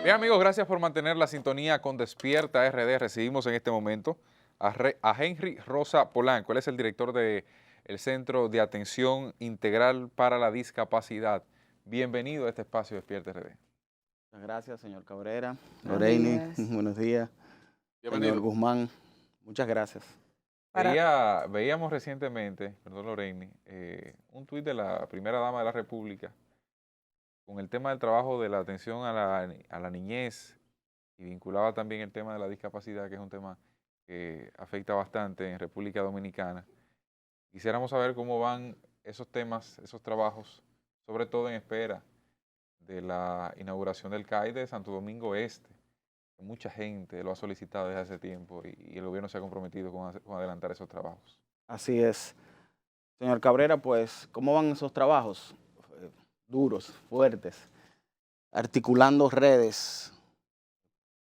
Bien amigos, gracias por mantener la sintonía con Despierta RD. Recibimos en este momento a Henry Rosa Polanco. Él es el director del Centro de Atención Integral para la Discapacidad. Bienvenido a este espacio Despierta RD. Muchas gracias, señor Cabrera. Buenos Loreini, días. buenos días. Señor Bienvenido. Guzmán, muchas gracias. Para, Veíamos recientemente, perdón Lorraine, un tuit de la primera dama de la República con el tema del trabajo de la atención a la niñez y vinculaba también el tema de la discapacidad, que es un tema que afecta bastante en República Dominicana. Quisiéramos saber cómo van esos temas, esos trabajos, sobre todo en espera de la inauguración del CAI de Santo Domingo Este. Mucha gente lo ha solicitado desde hace tiempo y el gobierno se ha comprometido con adelantar esos trabajos. Así es. Señor Cabrera, pues, ¿cómo van esos trabajos? Duros, fuertes, articulando redes,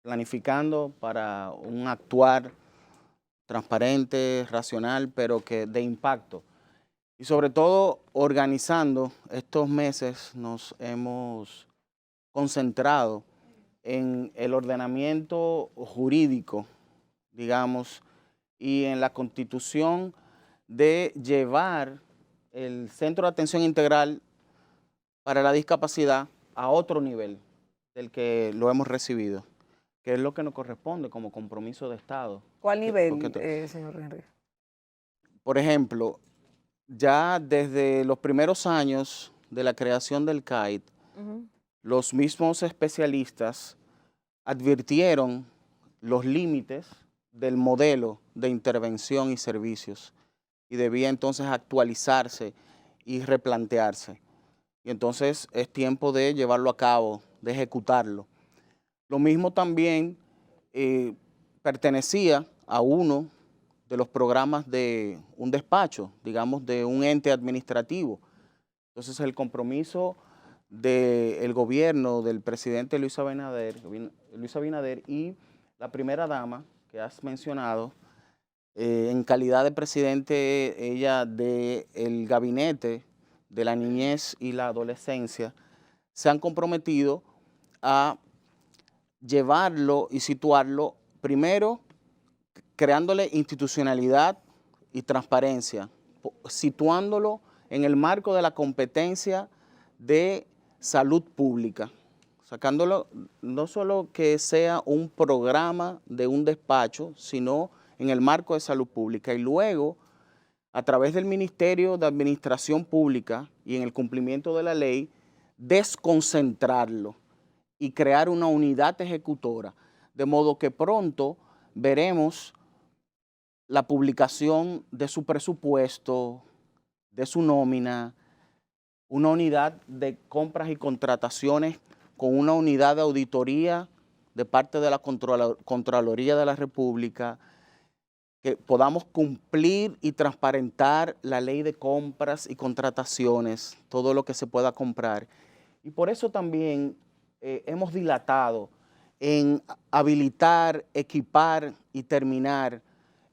planificando para un actuar transparente, racional, pero que de impacto. Y sobre todo, organizando estos meses nos hemos concentrado en el ordenamiento jurídico, digamos, y en la constitución de llevar el Centro de Atención Integral para la Discapacidad a otro nivel del que lo hemos recibido, que es lo que nos corresponde como compromiso de Estado. ¿Cuál Porque, nivel, señor Henry? por ejemplo, ya desde los primeros años de la creación del CAID, los mismos especialistas advirtieron los límites del modelo de intervención y servicios y debía entonces actualizarse y replantearse. Y entonces es tiempo de llevarlo a cabo, de ejecutarlo. Lo mismo también pertenecía a uno de los programas de un despacho, digamos, de un ente administrativo. Entonces el compromiso del gobierno del presidente Luis Abinader y la primera dama que has mencionado, en calidad de presidente ella del gabinete de la niñez y la adolescencia, se han comprometido a llevarlo y situarlo primero creándole institucionalidad y transparencia, situándolo en el marco de la competencia de salud pública, sacándolo no solo que sea un programa de un despacho, sino en el marco de salud pública. Y luego, a través del Ministerio de Administración Pública y en el cumplimiento de la ley, desconcentrarlo y crear una unidad ejecutora, de modo que pronto veremos la publicación de su presupuesto, de su nómina, una unidad de compras y contrataciones con una unidad de auditoría de parte de la Contraloría de la República, que podamos cumplir y transparentar la ley de compras y contrataciones, todo lo que se pueda comprar. Y por eso también hemos dilatado en habilitar, equipar y terminar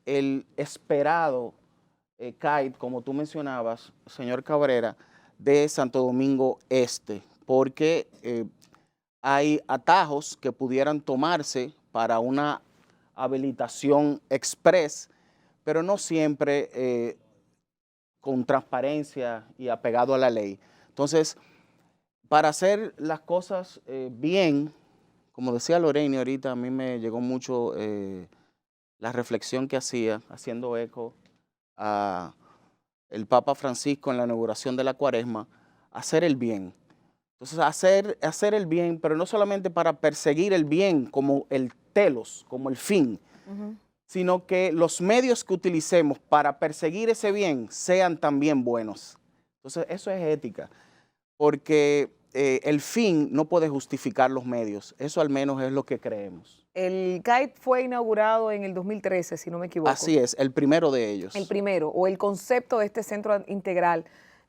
el esperado CAID, como tú mencionabas, señor Cabrera, de Santo Domingo Este, porque hay atajos que pudieran tomarse para una habilitación express, pero no siempre con transparencia y apegado a la ley. Entonces, para hacer las cosas bien, como decía Lorena ahorita, a mí me llegó mucho la reflexión que hacía, haciendo eco a el Papa Francisco en la inauguración de la Cuaresma, hacer el bien. Entonces, hacer el bien, pero no solamente para perseguir el bien como el telos, como el fin, sino que los medios que utilicemos para perseguir ese bien sean también buenos. Entonces, eso es ética, porque el fin no puede justificar los medios. Eso al menos es lo que creemos. El CAID fue inaugurado en el 2013, si no me equivoco. Así es, el primero de ellos. El primero, o el concepto de este centro integral,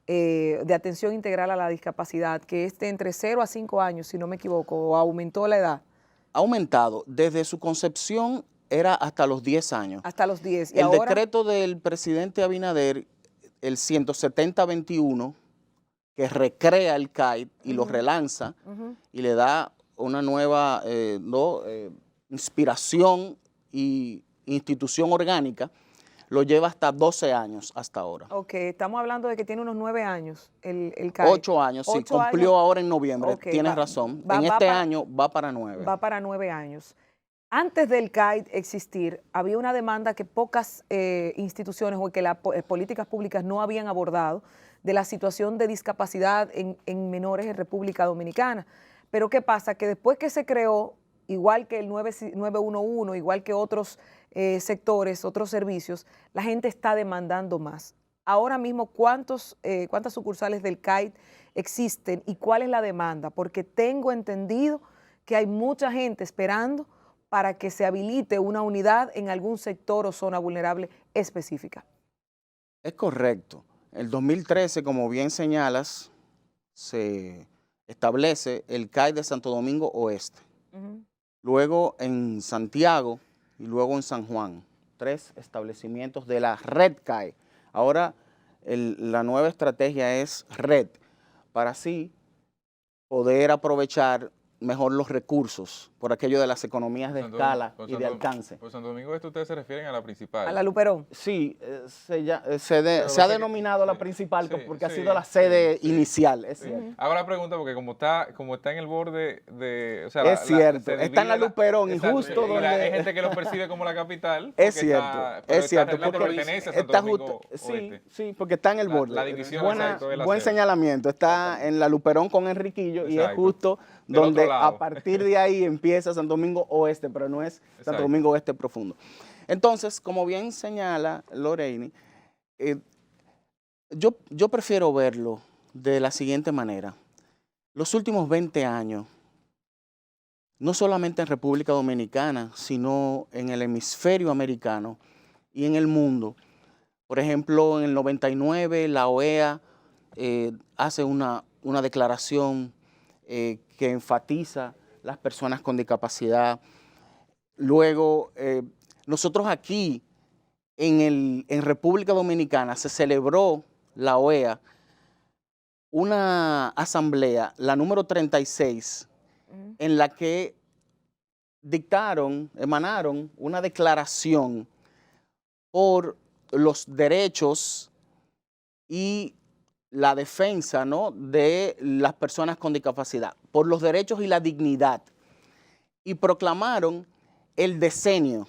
de atención integral a la discapacidad, que es de entre 0 a 5 años, si no me equivoco, o aumentó la edad. Ha aumentado. Desde su concepción era hasta los 10 años. Hasta los 10. ¿Y el ahora? decreto del presidente Abinader, el 170-21, que recrea el CAID y lo relanza y le da inspiración y institución orgánica, lo lleva hasta 12 años hasta ahora. Ok, estamos hablando de que tiene unos 9 años el CAI. 8 años, sí, 8 cumplió años. ahora en noviembre, Ok, tienes razón. va En este para- año va para 9. Va para 9 años. Antes del CAI existir, había una demanda que pocas instituciones o que las políticas públicas no habían abordado de la situación de discapacidad en menores en República Dominicana. Pero ¿qué pasa? Que después que se creó, igual que el 911, igual que otros sectores, otros servicios, la gente está demandando más. Ahora mismo, ¿cuántas sucursales del CAI existen y cuál es la demanda? Porque tengo entendido que hay mucha gente esperando para que se habilite una unidad en algún sector o zona vulnerable específica. Es correcto. El 2013, como bien señalas, se establece el CAI de Santo Domingo Oeste. Luego en Santiago y luego en San Juan. 3 establecimientos de la red CAI. Ahora la nueva estrategia es red, para así poder aprovechar mejor los recursos por aquello de las economías de escala y de alcance. Por Santo Domingo Este ustedes se refieren a la principal. A la Luperón. Sí, se ha denominado la principal porque ha sido la sede inicial. Es cierto. Hago la pregunta porque como está en el borde de... O sea, Es cierto, se está en la divide Luperón y exacto, justo y donde... hay gente que lo percibe como la capital. Es cierto, es cierto. Porque pertenece a Santo Domingo Oeste. Sí, porque está en el borde. La división, exacto, de la buen sede. señalamiento, está en la Luperón con Enriquillo y es Exacto. justo Del donde otro lado. a partir de ahí empieza Santo Domingo Oeste, pero no es Santo Exacto. Domingo Oeste profundo. Entonces, como bien señala Lorraine, yo prefiero verlo de la siguiente manera. Los últimos 20 años, no solamente en República Dominicana, sino en el hemisferio americano y en el mundo. Por ejemplo, en el 99 la OEA hace una declaración que enfatiza las personas con discapacidad. Luego, nosotros aquí en República Dominicana se celebró la OEA una asamblea, la número 36, en la que emanaron una declaración por los derechos y la defensa, ¿no?, de las personas con discapacidad, por los derechos y la dignidad. Y proclamaron el decenio,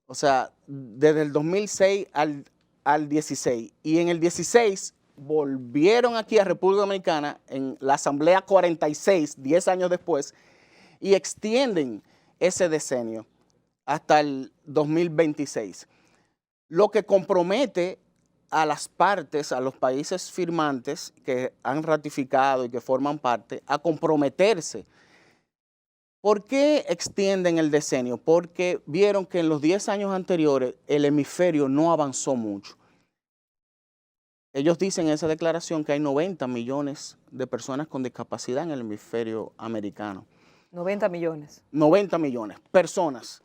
o sea, desde el 2006 al 16. Y en el 16 volvieron aquí a República Dominicana en la Asamblea 46, 10 años después, y extienden ese decenio hasta el 2026. Lo que compromete a las partes, a los países firmantes que han ratificado y que forman parte, a comprometerse. ¿Por qué extienden el decenio? Porque vieron que en los 10 años anteriores el hemisferio no avanzó mucho. Ellos dicen en esa declaración que hay 90 millones de personas con discapacidad en el hemisferio americano. 90 millones. 90 millones. Personas.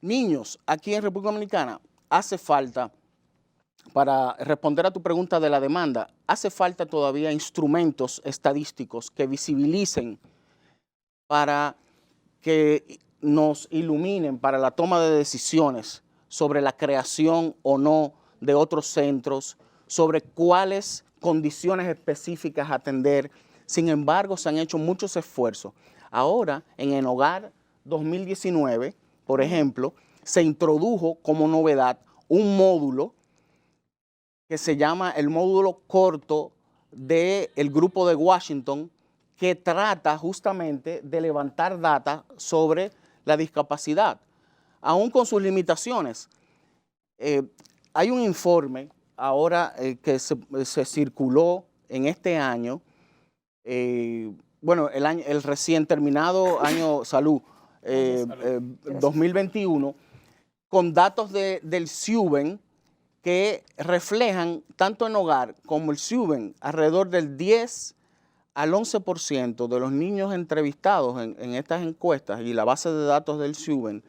Niños, aquí en República Dominicana hace falta, para responder a tu pregunta de la demanda, hace falta todavía instrumentos estadísticos que visibilicen para que nos iluminen para la toma de decisiones sobre la creación o no de otros centros, sobre cuáles condiciones específicas atender. Sin embargo, se han hecho muchos esfuerzos. Ahora, en el Hogar 2019, por ejemplo, se introdujo como novedad un módulo que se llama el módulo corto del grupo de Washington, que trata justamente de levantar data sobre la discapacidad, aún con sus limitaciones. Hay un informe ahora que se circuló en este año, el recién terminado año salud, 2021, con datos del SIUBEN que reflejan tanto en hogar como el SIUBEN alrededor del 10 al 11% de los niños entrevistados en estas encuestas y la base de datos del SIUBEN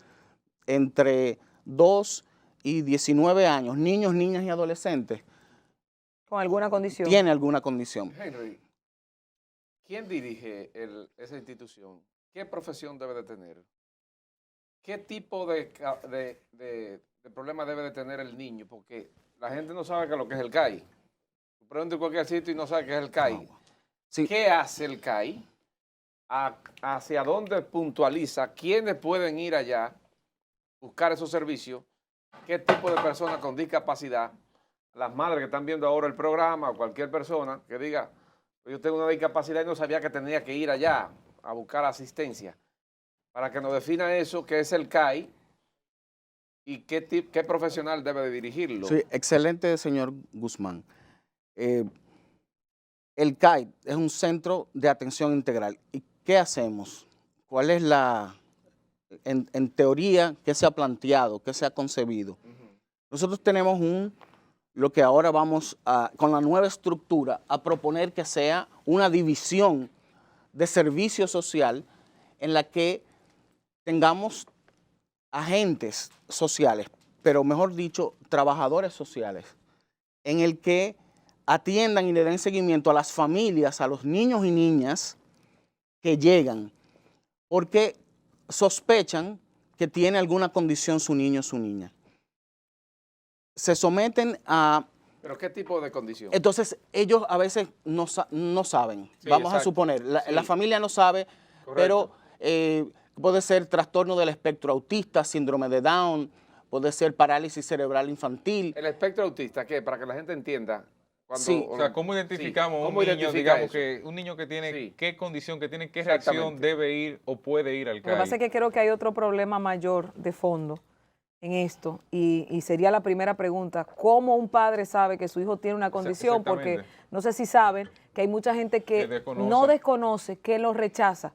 entre 2 y 19 años, niños, niñas y adolescentes, Con alguna condición. tiene alguna condición. Henry, ¿quién dirige esa institución? ¿qué profesión debe de tener? ¿Qué tipo de problema debe de tener el niño? Porque la gente no sabe qué es lo que es el CAI. Tú preguntas en cualquier sitio y no sabe qué es el CAI. Sí. ¿Qué hace el CAI? ¿Hacia dónde puntualiza? ¿Quiénes pueden ir allá, buscar esos servicios? ¿Qué tipo de personas con discapacidad? Las madres que están viendo ahora el programa o cualquier persona que diga, yo tengo una discapacidad y no sabía que tenía que ir allá a buscar asistencia. Para que nos defina eso, qué es el CAI y qué profesional debe de dirigirlo. Sí, excelente, señor Guzmán. El CAI es un centro de atención integral. ¿Y qué hacemos? ¿Cuál es en teoría, qué se ha planteado, qué se ha concebido? Nosotros tenemos lo que ahora vamos con la nueva estructura, a proponer que sea una división de servicio social en la que tengamos agentes sociales, pero mejor dicho, trabajadores sociales, en el que atiendan y le den seguimiento a las familias, a los niños y niñas que llegan, porque sospechan que tiene alguna condición su niño o su niña. Se someten a... ¿Pero qué tipo de condición? Entonces, ellos a veces no saben. Sí, Vamos a exacto. suponer, Sí. la familia no sabe, Correcto. pero puede ser trastorno del espectro autista, síndrome de Down, puede ser parálisis cerebral infantil. El espectro autista, ¿qué? Para que la gente entienda. Sí. O sea, ¿cómo identificamos ¿Cómo un niño, identifica digamos, eso? que un niño que tiene Sí. qué condición, que tiene qué Exactamente. reacción debe ir o puede ir al Lo que CAI? pasa es que creo que hay otro problema mayor de fondo en esto y sería la primera pregunta, ¿cómo un padre sabe que su hijo tiene una condición? Porque exactamente. no sé si saben que hay mucha gente que desconoce. no desconoce, que lo rechaza.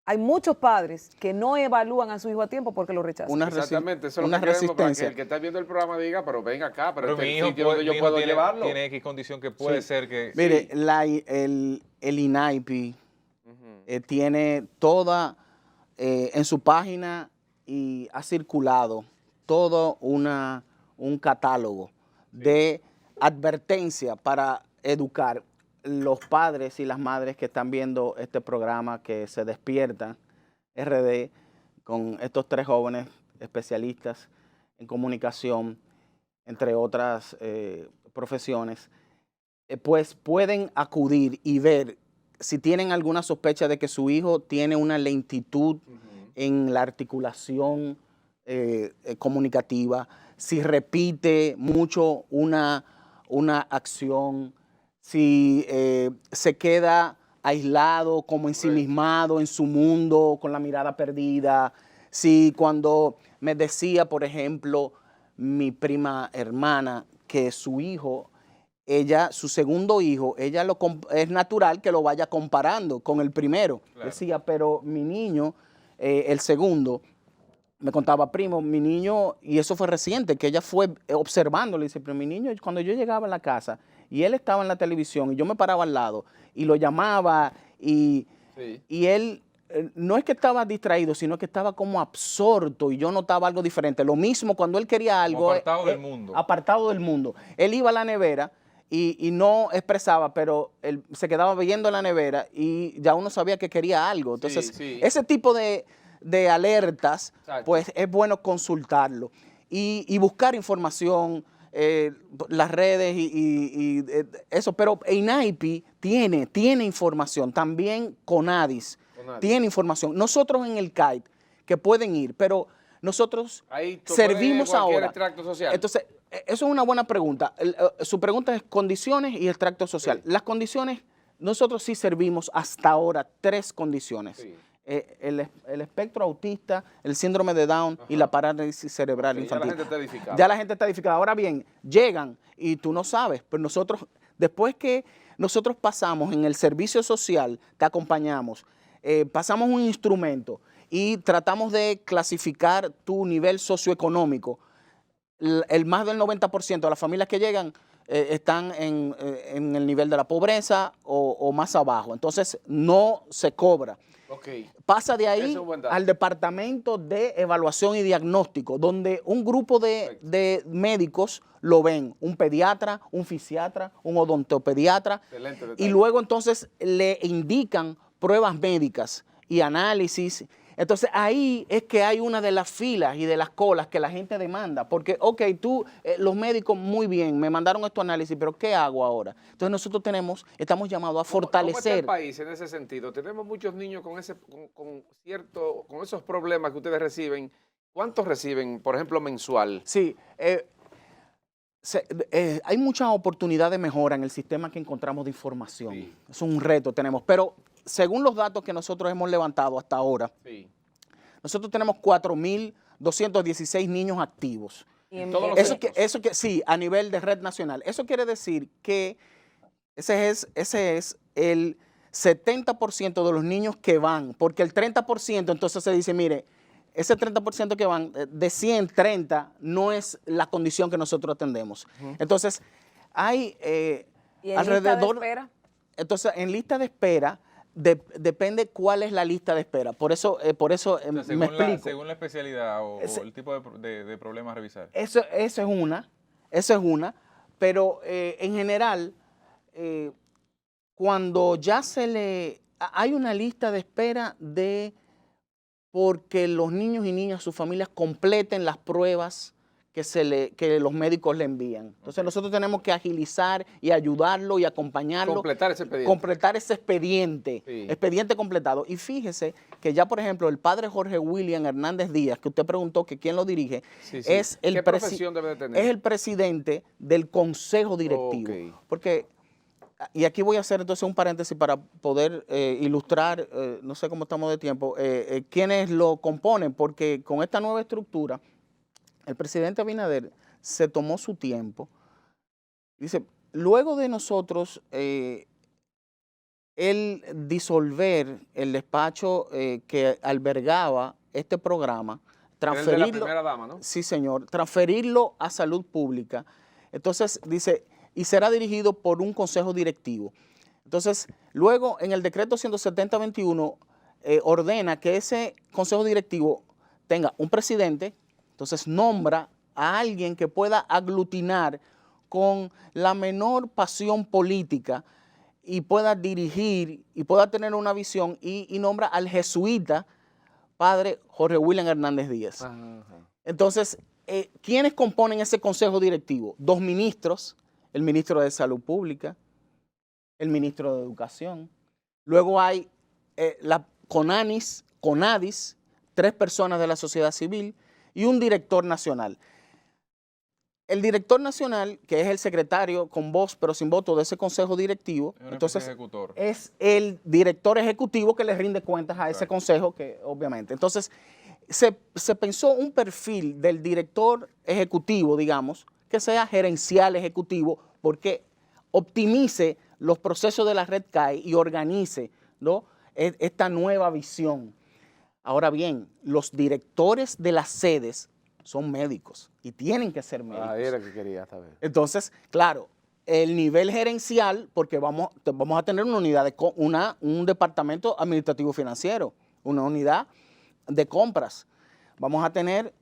Hay muchos padres que no evalúan a su hijo a tiempo porque lo rechazan. Exactamente, eso es una lo que queremos, para que resistencia. el que está viendo el programa diga, pero ven acá, pero Pero este mi es el hijo, sitio donde yo puedo llevarlo. tiene X condición que puede Sí. ser que... Mire, Sí. el INAIPI Ujú. tiene toda, en su página, y ha circulado todo un catálogo de advertencia para educar los padres y las madres que están viendo este programa, que se despiertan RD con estos 3 jóvenes especialistas en comunicación, entre otras profesiones, pues pueden acudir y ver si tienen alguna sospecha de que su hijo tiene una lentitud en la articulación comunicativa, si repite mucho una acción, si se queda aislado, como ensimismado en su mundo, con la mirada perdida, si cuando me decía, por ejemplo, mi prima hermana, que su hijo, su segundo hijo, es natural que lo vaya comparando con el primero. Claro. Decía, pero mi niño, el segundo, me contaba, primo, mi niño, y eso fue reciente, que ella fue observándolo, y dice, pero mi niño, cuando yo llegaba a la casa y él estaba en la televisión y yo me paraba al lado y lo llamaba y él no es que estaba distraído, sino que estaba como absorto y yo notaba algo diferente. Lo mismo cuando él quería algo. Como apartado del mundo. Apartado del mundo. Él iba a la nevera y no expresaba, pero él se quedaba viendo la nevera y ya uno sabía que quería algo. Entonces, ese tipo de alertas, Exacto. pues es bueno consultarlo y buscar información, las redes y eso. Pero INAIPI tiene información, también CONADIS tiene información. Nosotros en el CAI, que pueden ir, pero nosotros Ahí servimos ahora. Extracto social. Entonces, eso es una buena pregunta. Su pregunta es condiciones y extracto social. Sí. Las condiciones, nosotros sí servimos hasta ahora 3 condiciones. Sí. El espectro autista, el síndrome de Down y la parálisis cerebral infantil. Ya la gente está edificada. Ya la gente está edificada. Ahora bien, llegan y tú no sabes, pero nosotros, después que nosotros pasamos en el servicio social, te acompañamos, pasamos un instrumento y tratamos de clasificar tu nivel socioeconómico. El más del 90% de las familias que llegan están en el nivel de la pobreza o más abajo. Entonces, no se cobra. Okay. Pasa de ahí Ese es un buen dato. al departamento de evaluación y diagnóstico, donde un grupo de médicos lo ven, un pediatra, un fisiatra, un odontopediatra, Excelente y detalle. luego entonces le indican pruebas médicas y análisis. Entonces ahí es que hay una de las filas y de las colas que la gente demanda, porque, ok, los médicos muy bien, me mandaron estos análisis, pero ¿qué hago ahora? Entonces nosotros estamos llamados a ¿Cómo está el fortalecer. país en ese sentido? Tenemos muchos niños con esos problemas que ustedes reciben. ¿Cuántos reciben, por ejemplo, mensual? Sí, hay mucha oportunidad de mejora en el sistema que encontramos de información. Sí. Es un reto tenemos, pero según los datos que nosotros hemos levantado hasta ahora, Sí. nosotros tenemos 4.216 niños activos. Y en- Todos los Eso que sí, a nivel de red nacional. Eso quiere decir que ese es el 70% de los niños que van, porque el 30% entonces se dice, mire, ese 30% que van, de 130 no es la condición que nosotros atendemos. Entonces, hay ¿Y en alrededor... lista de espera? Entonces, en lista de espera, depende cuál es la lista de espera. Por eso O sea, me según explico. según la especialidad o Ese- el tipo de problemas a revisar. Eso es una, pero en general, cuando ya hay una lista de espera porque los niños y niñas, sus familias completen las pruebas que los médicos le envían. Entonces nosotros tenemos que agilizar y ayudarlo y acompañarlo. Completar ese expediente. Completar ese expediente, Sí. expediente completado. Y fíjese que ya, por ejemplo, el padre Jorge William Hernández Díaz, que usted preguntó que quién lo dirige, Sí, sí. es el ¿Qué profesión debe de tener? es el presidente del consejo directivo. Ok. Porque, y aquí voy a hacer entonces un paréntesis para poder ilustrar, no sé cómo estamos de tiempo, quiénes lo componen, porque con esta nueva estructura, el presidente Abinader se tomó su tiempo. Dice, luego de nosotros, él disolver el despacho que albergaba este programa, Era el de la transferirlo, primera dama, ¿no? sí señor, transferirlo a salud pública. Entonces dice, y será dirigido por un consejo directivo. Entonces, luego en el decreto 170-21 ordena que ese consejo directivo tenga un presidente. Entonces nombra a alguien que pueda aglutinar con la menor pasión política y pueda dirigir y pueda tener una visión y nombra al jesuita padre Jorge William Hernández Díaz. Ajá. Entonces, ¿quiénes componen ese consejo directivo? 2 ministros, el ministro de Salud Pública, el ministro de Educación. Luego hay la CONADIS, 3 personas de la sociedad civil y un director nacional. El director nacional, que es el secretario con voz pero sin voto de ese consejo directivo, Es una entonces especie de ejecutor. es el director ejecutivo que le rinde cuentas a ese consejo, que obviamente. Entonces, se pensó un perfil del director ejecutivo, digamos, que sea gerencial ejecutivo, porque optimice los procesos de la red CAE y organice, ¿no?, esta nueva visión. Ahora bien, los directores de las sedes son médicos y tienen que ser médicos. Ah, era que quería saber. Entonces, claro, el nivel gerencial, porque vamos a tener una unidad un departamento administrativo financiero, una unidad de compras, vamos a tener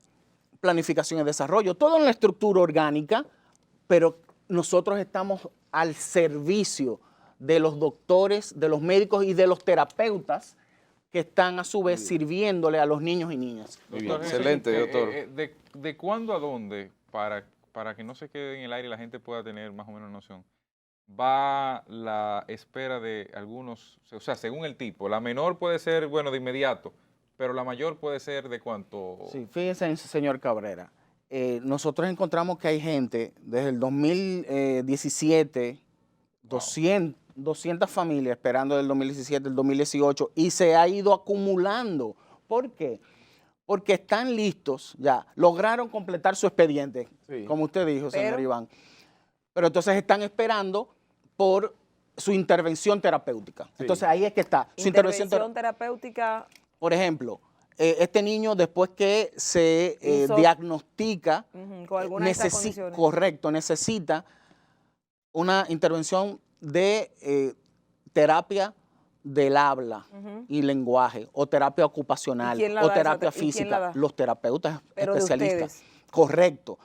planificación y desarrollo, todo en la estructura orgánica, pero nosotros estamos al servicio de los doctores, de los médicos y de los terapeutas que están a su vez sirviéndole a los niños y niñas. Muy bien, Doctor, excelente, doctor. ¿De cuándo a dónde, para que no se quede en el aire y la gente pueda tener más o menos noción, va la espera de algunos, o sea, según el tipo? La menor puede ser, bueno, de inmediato, pero la mayor puede ser de cuánto. Sí, fíjese, señor Cabrera, nosotros encontramos que hay gente desde el 2017, 200 familias esperando del 2017, el 2018, y se ha ido acumulando. ¿Por qué? Porque están listos ya, lograron completar su expediente, Sí. como usted dijo, señor Pero- Iván. Pero entonces están esperando por su intervención terapéutica. Entonces ahí es que está. Su Intervención terapéutica. Por ejemplo, este niño después que se diagnostica, Con alguna de estas condiciones. correcto, necesita una intervención de terapia del habla y lenguaje, o terapia ocupacional, ¿Y quién la o da terapia esa? ¿Y quién física. la da? Los terapeutas Pero de especialistas. ustedes. Correcto.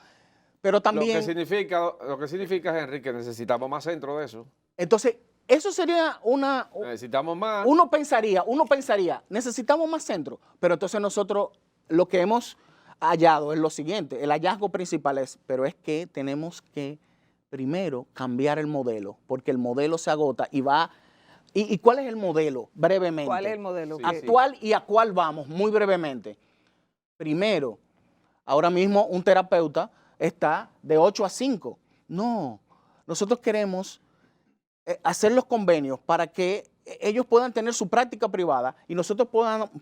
Pero también, Lo que significa, Henry, que necesitamos más centros de eso. entonces, Eso sería una... Necesitamos más. Uno pensaría, necesitamos más centros, pero entonces nosotros lo que hemos hallado es lo siguiente, el hallazgo principal es, pero es que tenemos que primero cambiar el modelo, porque el modelo se agota y va... ¿Y cuál es el modelo? Brevemente. ¿Cuál es el modelo? Sí, Actual y a cuál vamos, muy brevemente. Primero, ahora mismo un terapeuta está de 8 a 5. No, nosotros queremos hacer los convenios para que ellos puedan tener su práctica privada y nosotros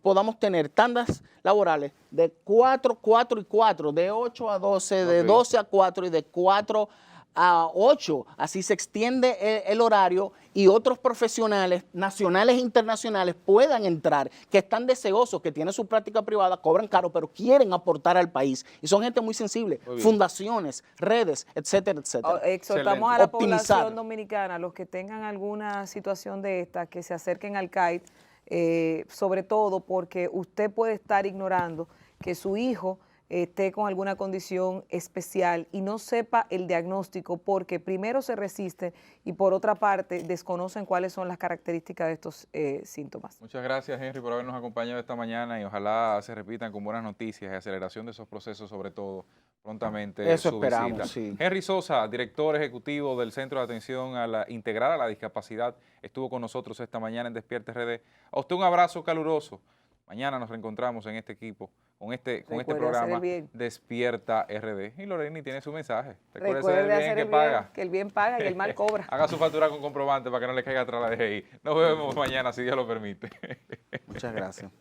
podamos tener tandas laborales de 4, 4 y 4, de 8 a 12, de 12 a 4 y de 4 a 8. Así se extiende el horario y otros profesionales nacionales e internacionales puedan entrar, que están deseosos, que tienen su práctica privada, cobran caro, pero quieren aportar al país. Y son gente muy sensible, fundaciones, redes, etcétera, etcétera. Exhortamos a la Optimizar. población dominicana, los que tengan alguna situación de esta, que se acerquen al CAIT, sobre todo porque usted puede estar ignorando que su hijo esté con alguna condición especial y no sepa el diagnóstico porque primero se resiste y por otra parte desconocen cuáles son las características de estos síntomas. Muchas gracias, Henry, por habernos acompañado esta mañana y ojalá se repitan con buenas noticias y aceleración de esos procesos, sobre todo prontamente. Eso su esperamos, visita. sí. Henry Sosa, director ejecutivo del Centro de Atención a la Integral a la Discapacidad, estuvo con nosotros esta mañana en Despierta RD. A usted un abrazo caluroso. Mañana nos reencontramos en este equipo, con este programa Despierta RD. Y Loreni tiene su mensaje. Recuerde hacer el bien, que el bien paga y el mal cobra. Haga su factura con comprobante para que no le caiga atrás la DGI. Nos vemos mañana, si Dios lo permite. Muchas gracias.